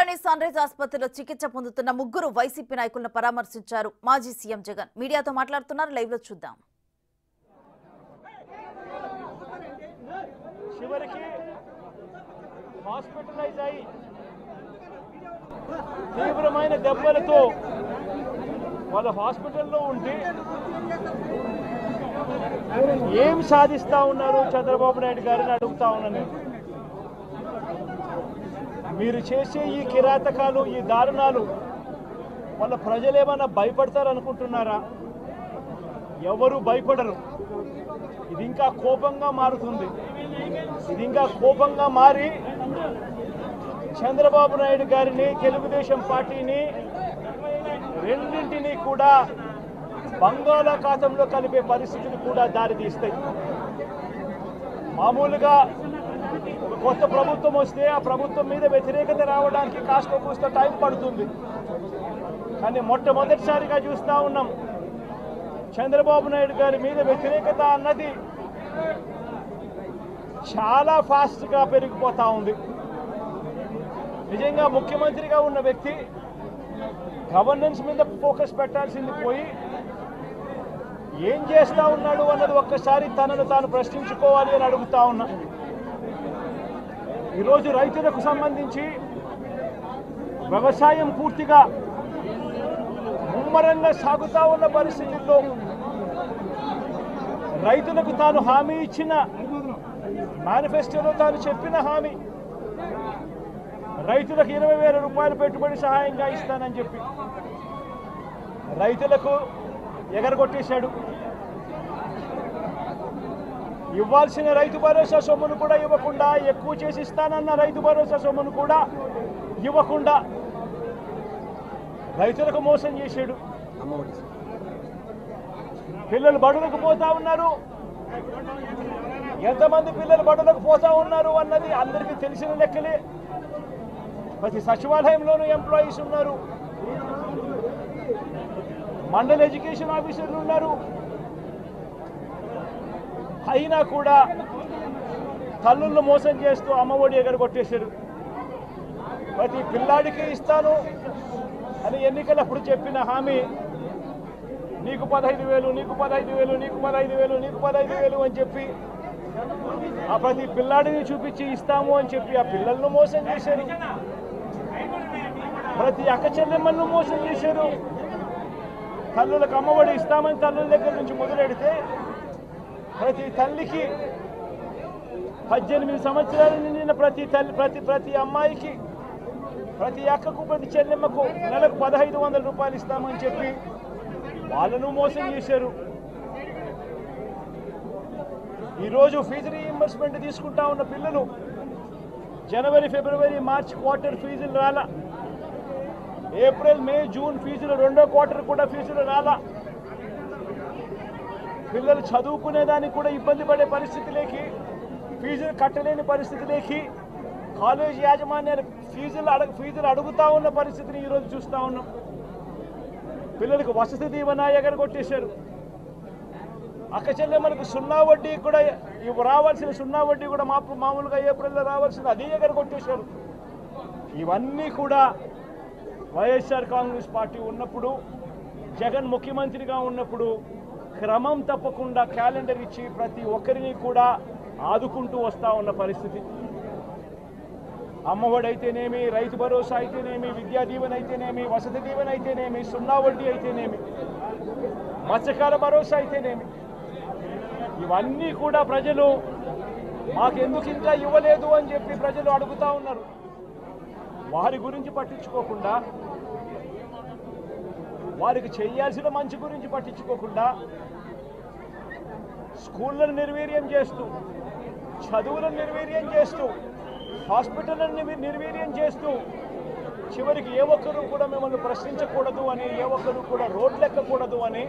తిరుపతిలోని sun rise ఆసుపత్రిలో చికిత్స పొందుతున్న ముగ్గురు వైసీపీ నాయకులను పరామర్శించారు మాజీ సీఎం జగన్. మీడియాతో మాట్లాడుతున్నారు, లైవ్ లో చూద్దాం. చివరికి హాస్పిటలైజ్ అయి తీవ్రమైన దెబ్బలతో వాళ్ళ హాస్పిటల్లో ఉంటే ఏం సాధిస్తా ఉన్నారు చంద్రబాబు నాయుడు గారిని అడుగుతా ఉన్నాను. మీరు చేసే ఈ కిరాతకాలు, ఈ దారుణాలు వాళ్ళ ప్రజలు ఏమైనా భయపడతారనుకుంటున్నారా? ఎవరు భయపడరు. ఇది ఇంకా కోపంగా మారుతుంది. ఇది ఇంకా కోపంగా మారి చంద్రబాబు నాయుడు గారిని, తెలుగుదేశం పార్టీని రెండింటినీ కూడా బంగాళాఖాతంలో కలిపే పరిస్థితులు కూడా దారితీస్తాయి. మామూలుగా ఒక కొత్త ప్రభుత్వం వస్తే ఆ ప్రభుత్వం మీద వ్యతిరేకత రావడానికి కాస్త కూస్త టైం పడుతుంది. కానీ మొట్టమొదటిసారిగా చూస్తూ ఉన్నాం, చంద్రబాబు నాయుడు గారి మీద వ్యతిరేకత అన్నది చాలా ఫాస్ట్గా పెరిగిపోతూ ఉంది. నిజంగా ముఖ్యమంత్రిగా ఉన్న వ్యక్తి గవర్నెన్స్ మీద ఫోకస్ పెట్టాల్సింది పోయి ఏం చేస్తూ ఉన్నాడు అన్నది ఒక్కసారి తనను తాను ప్రశ్నించుకోవాలి అని అడుగుతా ఉన్నా. ఈరోజు రైతులకు సంబంధించి వ్యవసాయం పూర్తిగా ముమ్మరంగా సాగుతూ ఉన్న పరిస్థితుల్లో రైతులకు తాను హామీ ఇచ్చిన మేనిఫెస్టోలో తాను చెప్పిన హామీ, రైతులకు 20,000 రూపాయలు పెట్టుబడి సహాయంగా ఇస్తానని చెప్పి రైతులకు ఎగరగొట్టేశాడు. ఇవ్వాల్సిన రైతు భరోసా సొమ్మును కూడా ఇవ్వకుండా, ఎక్కువ చేసి ఇస్తానన్న రైతు భరోసా సొమ్మును కూడా ఇవ్వకుండా రైతులకు మోసం చేశాడు. పిల్లలు బడులకు పోతా ఉన్నారు. ఎంతమంది పిల్లలు బడులకు పోతా ఉన్నారు అన్నది అందరికీ తెలిసిన లెక్కలే. ప్రతి సచివాలయంలోనూ ఎంప్లాయీస్ ఉన్నారు, మండల ఎడ్యుకేషన్ ఆఫీసర్లు ఉన్నారు. అయినా కూడా తల్లులను మోసం చేస్తూ అమ్మఒడి ఎగరగొట్టేశారు. ప్రతి పిల్లాడికి ఇస్తాను అని ఎన్నికలప్పుడు చెప్పిన హామీ, నీకు 15,000, నీకు 15,000, నీకు 15,000, నీకు 15,000 అని చెప్పి ఆ ప్రతి పిల్లాడిని చూపించి ఇస్తాము అని చెప్పి ఆ పిల్లలను మోసం చేశారు. ప్రతి అక్క చెల్లెమ్మలను మోసం చేశారు. తల్లులకు అమ్మఒడి ఇస్తామని తల్లుల దగ్గర నుంచి మొదలెడితే ప్రతి తల్లికి 18 సంవత్సరాలు నిండిన ప్రతి అమ్మాయికి, ప్రతి అక్కకు, ప్రతి చెల్లెమ్మకు నెలకు 1,500 రూపాయలు ఇస్తామని చెప్పి వాళ్ళను మోసం చేశారు. ఈరోజు ఫీజు రీయింబర్స్మెంట్ తీసుకుంటా ఉన్న పిల్లలు జనవరి, ఫిబ్రవరి, మార్చి క్వార్టర్ ఫీజులు రాలా. ఏప్రిల్, మే, జూన్ ఫీజులు, రెండో క్వార్టర్ కూడా ఫీజులు రాలా. పిల్లలు చదువుకునేదానికి కూడా ఇబ్బంది పడే పరిస్థితిలోకి, ఫీజులు కట్టలేని పరిస్థితిలోకి కాలేజ్ యాజమాన్యాలు ఫీజులు అడుగుతా ఉన్న పరిస్థితిని ఈరోజు చూస్తూ ఉన్నాం. పిల్లలకు వసతి దీవెన ఎగరగొట్టేశారు. అక్క చెల్లెమ్మలకు సున్నా వడ్డీ కూడా రావాల్సిన సున్నా వడ్డీ కూడా మామూలుగా ఏప్రిల్లో రావాల్సింది, అది ఎగరగొట్టేశారు. ఇవన్నీ కూడా వైఎస్ఆర్ కాంగ్రెస్ పార్టీ ఉన్నప్పుడు, జగన్ ముఖ్యమంత్రిగా ఉన్నప్పుడు క్రమం తప్పకుండా క్యాలెండర్ ఇచ్చి ప్రతి ఒక్కరిని కూడా ఆదుకుంటూ వస్తూ ఉన్న పరిస్థితి. అమ్మఒడి అయితేనేమి, రైతు భరోసా అయితేనేమి, విద్యా దీవెన అయితేనేమి, వసతి దీవెన అయితేనేమి, సున్నా వడ్డీ అయితేనేమి, మత్స్యకాల భరోసా అయితేనేమి, ఇవన్నీ కూడా ప్రజలు మాకెందుకు ఇంకా ఇవ్వలేదు అని చెప్పి ప్రజలు అడుగుతూ ఉన్నారు. వారి గురించి పట్టించుకోకుండా, వారికి చేయాల్సిన మంచి గురించి పట్టించుకోకుండా, స్కూళ్ళను నిర్వీర్యం చేస్తూ, చదువులను నిర్వీర్యం చేస్తూ, హాస్పిటళ్లను నిర్వీర్యం చేస్తూ, చివరికి ఏ ఒక్కరూ కూడా మిమ్మల్ని ప్రశ్నించకూడదు అని, ఏ ఒక్కరూ కూడా రోడ్లెక్కకూడదు అని